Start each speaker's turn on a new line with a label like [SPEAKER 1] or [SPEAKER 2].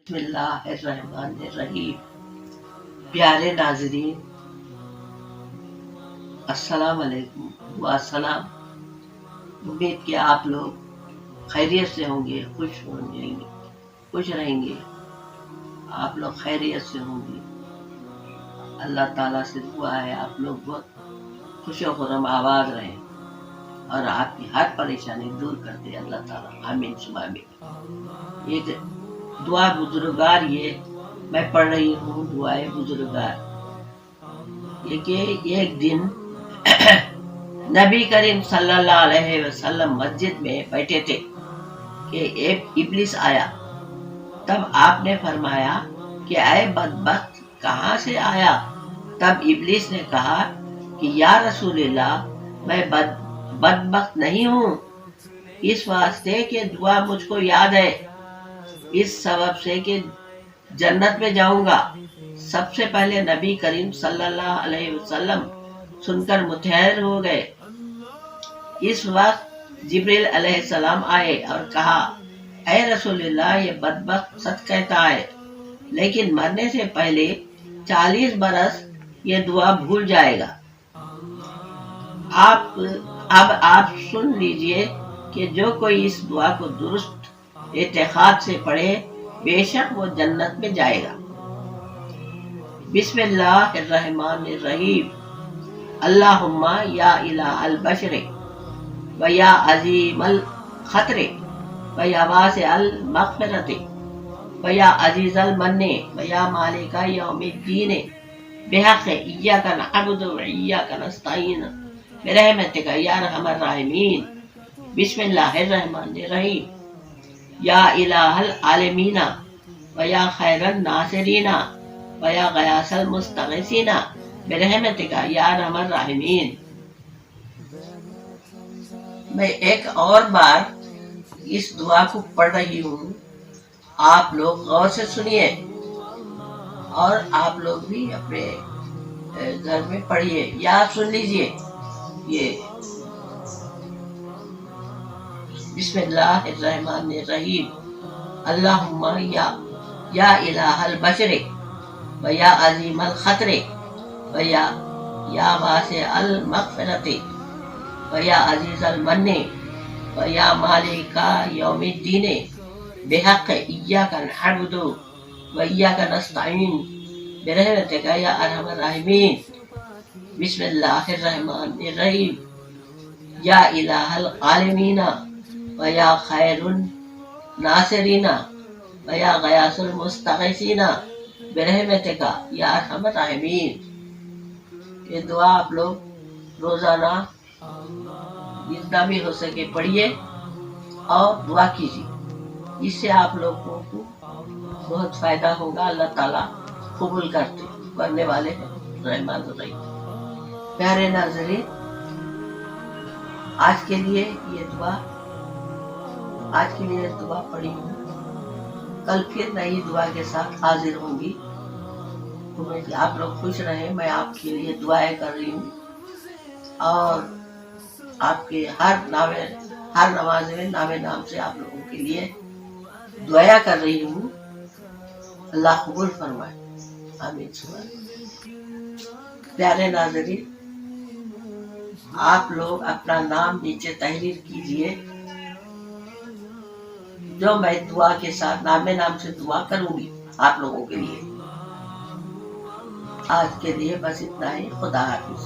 [SPEAKER 1] بسم اللہ الرحمن الرحیم۔ پیارے ناظرین، السلام علیکم و السلام۔ امید کہ آپ لوگ خیریت سے ہوں گے، خوش رہیں گے۔ آپ لوگ خیریت سے ہوں گے۔ اللہ تعالیٰ سے دعا ہے آپ لوگ بہت خوش و خرم آباد رہیں اور آپ کی ہر پریشانی دور کر دے اللہ تعالیٰ، آمین ثم آمین۔ ایک دعا بزرگار یہ میں پڑھ رہی ہوں، دعائے بزرگار، یہ کہ ایک دن نبی کریم صلی اللہ علیہ وسلم مسجد میں بیٹھے تھے کہ ایک ابلیس آیا۔ تب آپ نے فرمایا کہ اے بدبخت کہاں سے آیا؟ تب ابلیس نے کہا کہ یا رسول اللہ میں بدبخت نہیں ہوں، اس واسطے کہ دعا مجھ کو یاد ہے، اس سبب سے کہ جنت میں جاؤں گا۔ سب سے پہلے نبی کریم صلی اللہ علیہ وسلم سن کر متحیر ہو گئے۔ اس وقت جبریل علیہ السلام آئے اور کہا اے رسول اللہ یہ بدبخت سچ کہتا ہے، لیکن مرنے سے پہلے 40 برس یہ دعا بھول جائے گا۔ اب آپ سن لیجئے کہ جو کوئی اس دعا کو درست اعتقاد سے پڑھے بے شک وہ جنت میں جائے گا۔ بسم اللہ الرحمن الرحیم۔ اللہم یا الہ البشر و یا عظیم الخطر و یا واسع المغفرت و یا عزیز المن و یا مالک یوم الدین بحق ایاک نعبد و ایاک نستعین برحمتک یا ارحم الراحمین۔ بسم اللہ الرحمن الرحیم۔ یا الہ العالمین و یا خیر الناصرین و یا غیاث المستغیثین برحمتک یا ارحم الراحمین۔ میں ایک اور بار اس دعا کو پڑھ رہی ہوں، آپ لوگ غور سے سنیے اور آپ لوگ بھی اپنے گھر میں پڑھیے یا سن لیجئے۔ یہ بسم اللہ الرحمن الرحیم۔ اللہم یا الہ البشر و یا عظیم الخطر و یا واسع المغفرت و یا عزیز المن و یا مالک یوم الدین بحق ایاک نعبد و ایاک نستعین برحمتک یا ارحم الراحمین۔ بسم اللہ الرحمن الرحیم۔ یا الہ العالمین و یا خیر الناصرین و یا غیاث المستغیثین برحمتک یا ارحم الراحمین۔ یہ دعا آپ لوگ روزانہ جتنا بھی ہو سکے پڑھیے اور دعا کیجیے، اس سے آپ لوگوں کو بہت فائدہ ہوگا۔ اللہ تعالیٰ قبول کرنے والے ہیں، رحمان الرحیم۔ پیارے ناظرین، آج کے لیے یہ دعا پڑھی ہوں، کل پھر نئی دعا کے ساتھ حاضر ہوں گی۔ آپ لوگ خوش رہیں، میں آپ کے لیے دعائیں کر رہی ہوں اور آپ کے ہر نماز میں نام سے آپ لوگوں کے لیے دعا کر رہی ہوں۔ اللہ قبول فرمائے، آمین ثم آمین۔ پیارے ناظرین، آپ لوگ اپنا نام نیچے تحریر کیجئے، جو میں دعا کے ساتھ نام سے دعا کروں گی آپ لوگوں کے لیے۔ آج کے لیے بس اتنا ہی، خدا حافظ۔